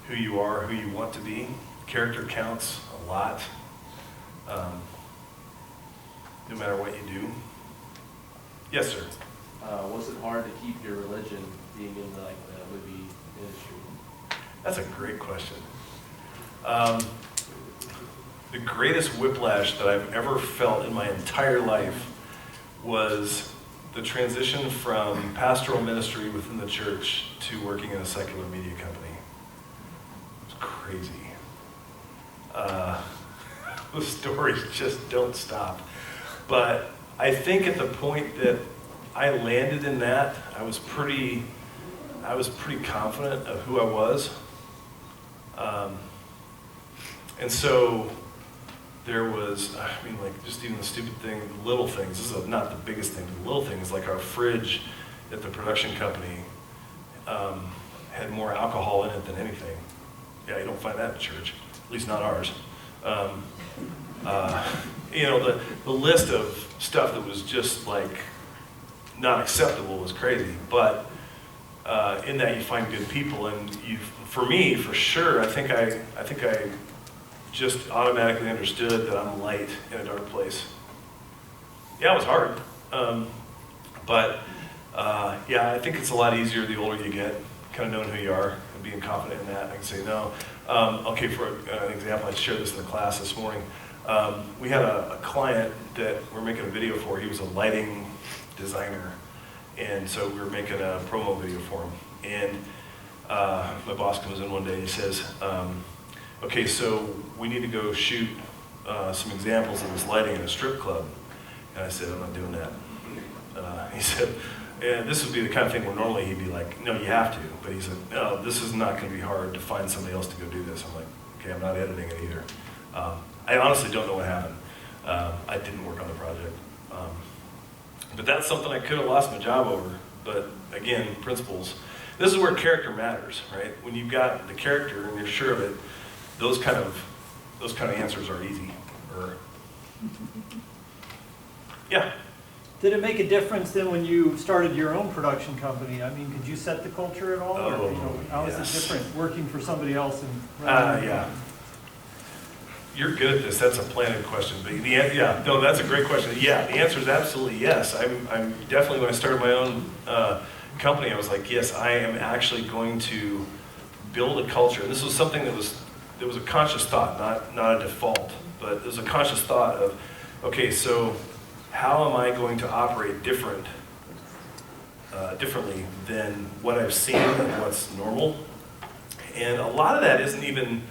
Who you are, who you want to be. Character counts a lot, no matter what you do. Yes, sir? Was it hard to keep your religion being in like the movie industry? That's a great question. The greatest whiplash that I've ever felt in my entire life was the transition from pastoral ministry within the church to working in a secular media company. It was crazy. The stories just don't stop. But I think at the point that I landed in that, I was pretty confident of who I was. And so there was, I mean, like, just even the stupid thing, the little things, this is not the biggest thing, but the little things, like our fridge at the production company had more alcohol in it than anything. Yeah, you don't find that in church, at least not ours. You know, the list of stuff that was just like not acceptable was crazy, but in that you find good people, and for me, for sure, I think I just automatically understood that I'm light in a dark place. Yeah, it was hard, but yeah, I think it's a lot easier the older you get, kind of knowing who you are and being confident in that. I can say no. Okay, for an example, I shared this in the class this morning. We had a client that we're making a video for. He was a lighting designer, and so we were making a promo video for him. And my boss comes in one day and he says, okay, so we need to go shoot some examples of this lighting in a strip club. And I said, I'm not doing that. He said, and this would be the kind of thing where normally he'd be like, no, you have to. But he said, no, this is not going to be hard to find somebody else to go do this. I'm like, okay, I'm not editing it either. I honestly don't know what happened. I didn't work on the project. But that's something I could have lost my job over. But again, principles. This is where character matters, right? When you've got the character and you're sure of it, those kind of answers are easy. Yeah. Did it make a difference then when you started your own production company? I mean, could you set the culture at all? Or, how is it different working for somebody else? Yeah. You're good at this. That's a planted question. But yeah, no, that's a great question. Yeah, the answer is absolutely yes. I'm definitely, when I started my own company, I was like, yes, I am actually going to build a culture. And this was something that was a conscious thought, not a default, but it was a conscious thought of, okay, so how am I going to operate differently than what I've seen and what's normal? And a lot of that isn't even,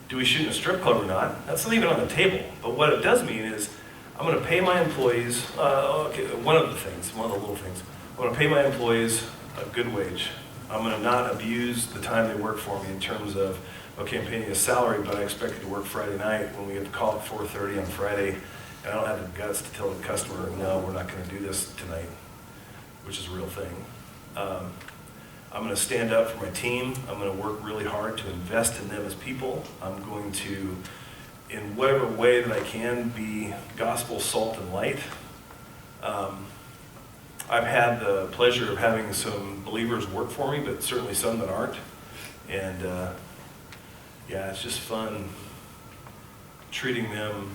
do we shoot in a strip club or not? That's not even on the table. But what it does mean is, I'm going to pay my employees, one of the little things, I'm going to pay my employees a good wage. I'm going to not abuse the time they work for me in terms of, okay, I'm paying you a salary, but I expect you to work Friday night when we get the call at 4:30 on Friday, and I don't have the guts to tell the customer, no, we're not going to do this tonight. which is a real thing. I'm going to stand up for my team. I'm going to work really hard to invest in them as people. I'm going to, in whatever way that I can, be gospel salt and light. I've had the pleasure of having some believers work for me, but certainly some that aren't. And yeah, it's just fun treating them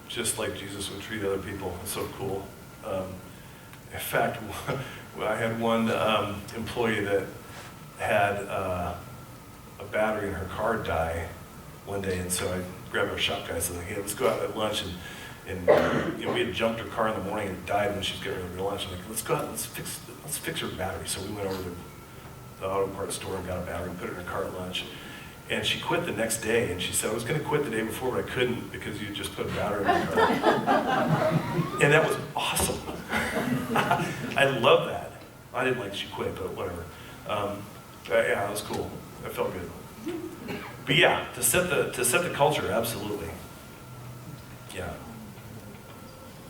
just like Jesus would treat other people. It's so cool. In fact, I had one employee that had a battery in her car die one day, and so I grabbed our shop guy and said, hey, let's go out at lunch, and you know, we had jumped her car in the morning and it died when she was getting ready to go to lunch. I'm like, let's go out and let's fix her battery. So we went over to the auto parts store and got a battery and put it in her car at lunch. And she quit the next day, and she said, I was going to quit the day before, but I couldn't because you just put a battery in my car. And that was awesome. I love that. I didn't like she quit, but whatever. Yeah, it was cool. It felt good. But yeah, to set the culture, absolutely. Yeah.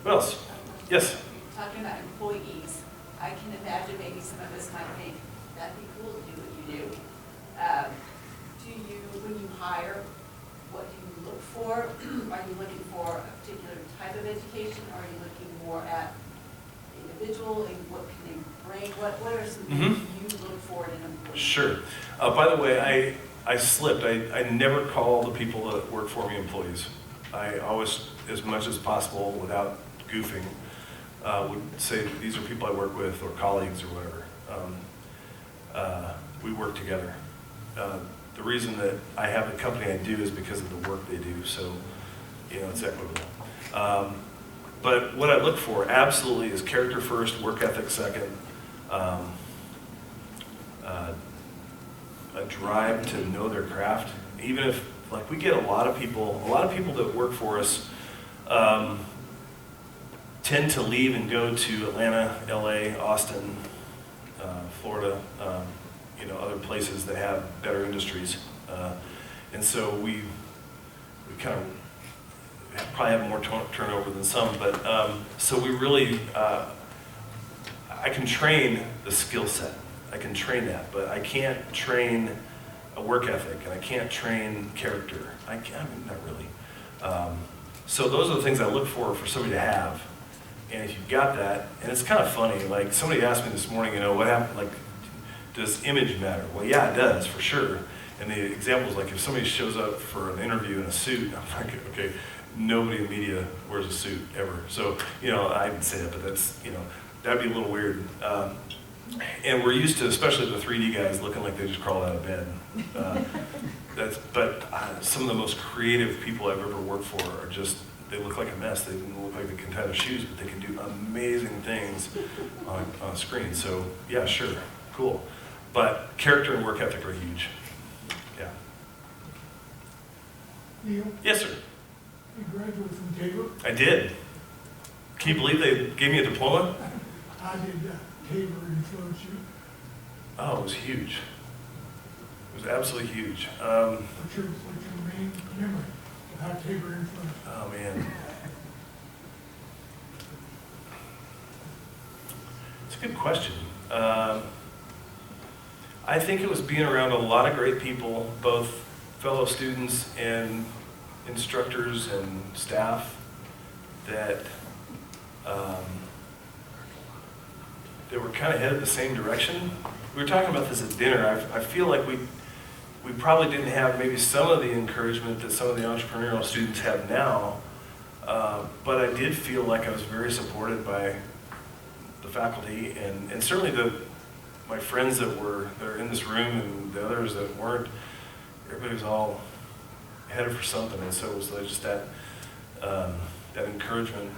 What else? Yes? Talking about employees, I can imagine maybe some of us might think, that'd be cool to do what you do. Do you, when you hire, what do you look for? Are you looking for a particular type of education? Or are you looking more at the individual and what can they bring? What are some things you look for in an employee? Sure. By the way, I slipped. I never call the people that work for me employees. I always, as much as possible, without goofing, would say these are people I work with or colleagues or whatever. We work together. The reason that I have the company I do is because of the work they do, so you know, it's equitable. But what I look for absolutely is character first, work ethic second, a drive to know their craft. Even if, like, we get a lot of people that work for us tend to leave and go to Atlanta, LA, Austin, Florida, you know, other places that have better industries. And so we kind of probably have more turnover than some, but so we really, I can train the skill set. I can train that, but I can't train a work ethic, and I can't train character. I mean, not really. So those are the things I look for somebody to have. And if you've got that, and it's kind of funny, like somebody asked me this morning, you know, what happened, like, does image matter? Well, yeah, it does, for sure. And the example is like if somebody shows up for an interview in a suit, I'm like, okay, nobody in media wears a suit ever. So, you know, I didn't say that, but that's, you know, that'd be a little weird. And we're used to, especially the 3D guys, looking like they just crawled out of bed. But some of the most creative people I've ever worked for are just, they look like a mess. They didn't look like they can tie their shoes, but they can do amazing things on a screen. So, yeah, sure, cool. But character and work ethic are huge. Yeah. Neil, Yes, sir. you graduated from Tabor. I did. Can you believe they gave me a diploma? How did Tabor influence you? Oh, it was huge. It was absolutely huge. What's your main memory of how Tabor influenced you? Oh, man. It's a good question. I think it was being around a lot of great people, both fellow students and instructors and staff, that were kind of headed the same direction. We were talking about this at dinner. I feel like we probably didn't have maybe some of the encouragement that some of the entrepreneurial students have now, but I did feel like I was very supported by the faculty and certainly my friends that are in this room and the others that weren't. Everybody was all headed for something, and so it was just that encouragement.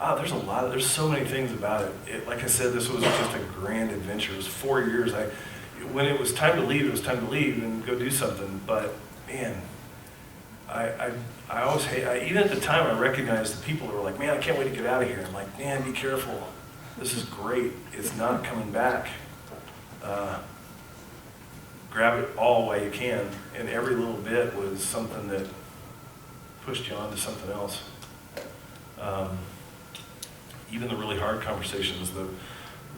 There's so many things about it. Like I said, this was just a grand adventure. It was 4 years. When it was time to leave, it was time to leave and go do something. But man, I always even at the time, I recognized the people that were like, man, I can't wait to get out of here. I'm like, man, be careful. This is great. It's not coming back. Grab it all while you can. And every little bit was something that pushed you on to something else. Even the really hard conversations,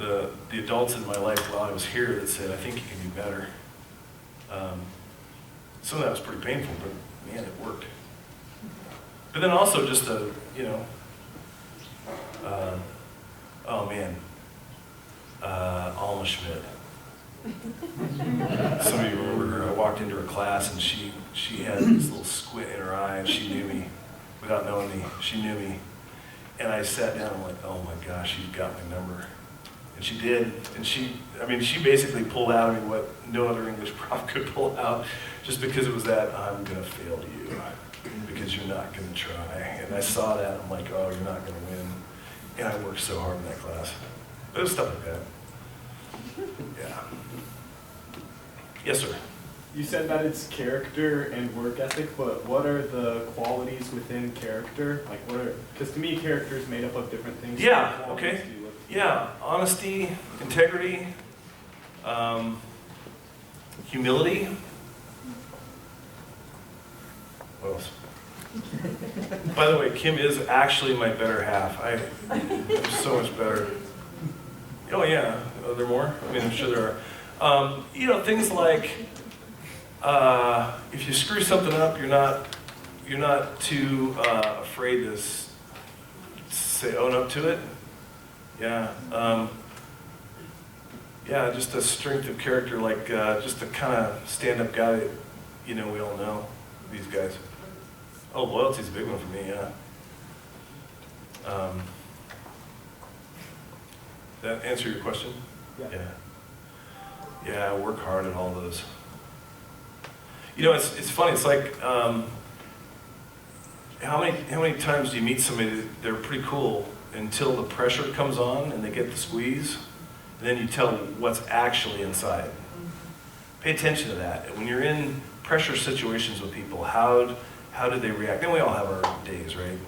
the adults in my life while I was here that said, I think you can do better. Some of that was pretty painful, but man, it worked. But then also just the, you know, oh man, Alma Schmidt. Some of you remember her. I walked into her class and she had this little squint in her eye and she knew me without knowing me. She knew me. And I sat down and I'm like, oh my gosh, she's got my number. And she did. And she basically pulled out of me what no other English prof could pull out, just because it was that, I'm going to fail you because you're not going to try. And I saw that. I'm like, oh, you're not going to win. And I worked so hard in that class. But it was stuff like that. Yeah. Yes, sir. You said that it's character and work ethic, but what are the qualities within character? Like, what are, because to me, character is made up of different things. Yeah, What qualities okay. do you look for? Yeah, honesty, integrity, humility. What else? By the way, Kim is actually my better half. I'm so much better. Oh yeah, are there more? I mean, I'm sure there are. You know, things like if you screw something up, you're not too afraid to say own up to it. Yeah. Yeah, just a strength of character, like just a kind of stand-up guy that, you know, we all know these guys. Oh, loyalty's a big one for me, yeah. That answer your question? Yeah. Yeah, I work hard at all those. You know, it's funny. It's like how many times do you meet somebody that they're pretty cool until the pressure comes on and they get the squeeze, and then you tell what's actually inside. Pay attention to that. When you're in pressure situations with people, how do they react? And we all have our days, right?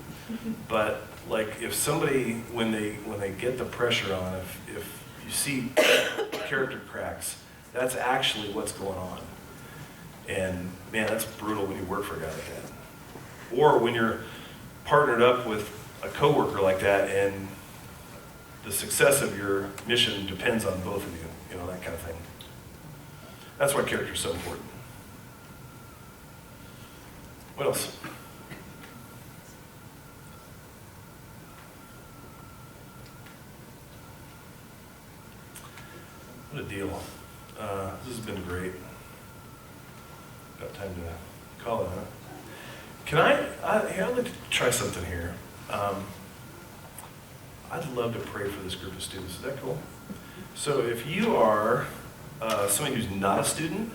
But like if somebody, when they get the pressure on, if you see character cracks, that's actually what's going on. And man, that's brutal when you work for a guy like that. Or when you're partnered up with a coworker like that and the success of your mission depends on both of you, you know, that kind of thing. That's why character is so important. What else? What a deal. This has been great. Got time to call it, huh? Can I'd like to try something here. I'd love to pray for this group of students. Is that cool? So if you are somebody who's not a student,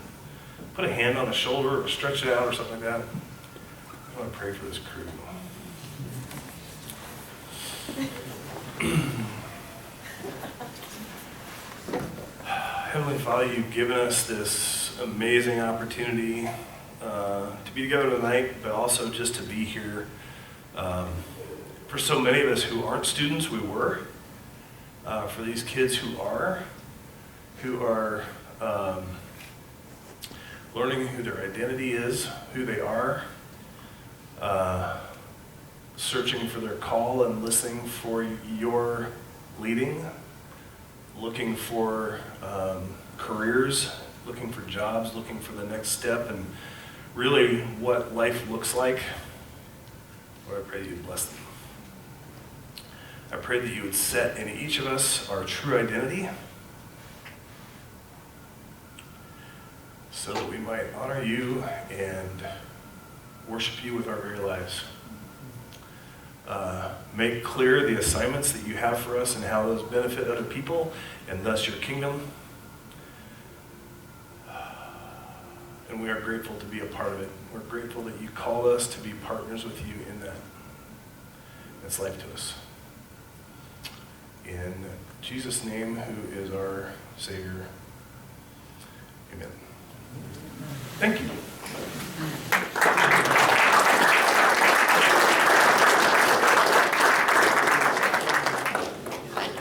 put a hand on a shoulder or stretch it out or something like that. I want to pray for this crew. Heavenly Father, you've given us this amazing opportunity to be together tonight, but also just to be here. For so many of us who aren't students, we were. For these kids who are learning who their identity is, who they are, searching for their call and listening for your leading, looking for careers, looking for jobs, looking for the next step, and really what life looks like. Lord, I pray that you would bless them. I pray that you would set in each of us our true identity so that we might honor you and worship you with our very lives. Make clear the assignments that you have for us and how those benefit other people and thus your kingdom. And we are grateful to be a part of it. We're grateful that you called us to be partners with you in that. That's life to us. In Jesus' name, who is our Savior. Amen. Thank you.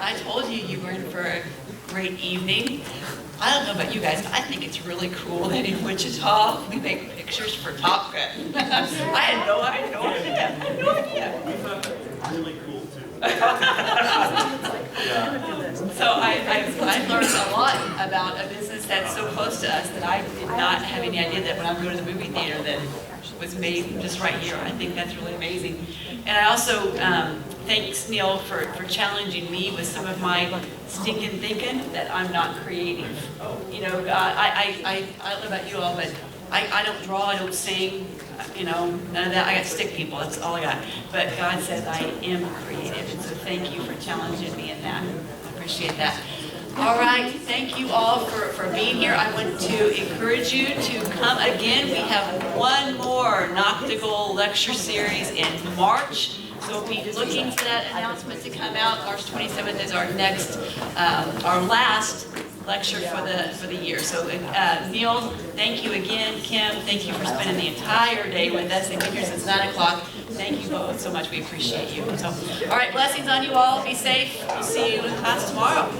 I told you you were in for a great evening. I don't know about you guys, but I think it's really cool that in Wichita we make pictures for Top Gun. I had no idea. We thought that was really cool too. So I learned a lot about a business that's so close to us that I did not have any idea that when I'm going to the movie theater that was made just right here. I think that's really amazing. And I also thanks Neil for challenging me with some of my stinking thinking that I'm not creative. You know, I don't know about you all, but I don't draw, I don't sing, you know, none of that. I got stick people, that's all I got. But God says I am creative, and so thank you for challenging me in that. I appreciate that. All right, thank you all for being here. I want to encourage you to come again. We have one more Nachtigall lecture series in March. So we'll be looking for that announcement to come out. March 27th is our next, our last lecture for the year. So Neil, thank you again. Kim, thank you for spending the entire day with us. They've been here since 9 o'clock. Thank you both so much. We appreciate you. So, all right, blessings on you all. Be safe. We'll see you in class tomorrow.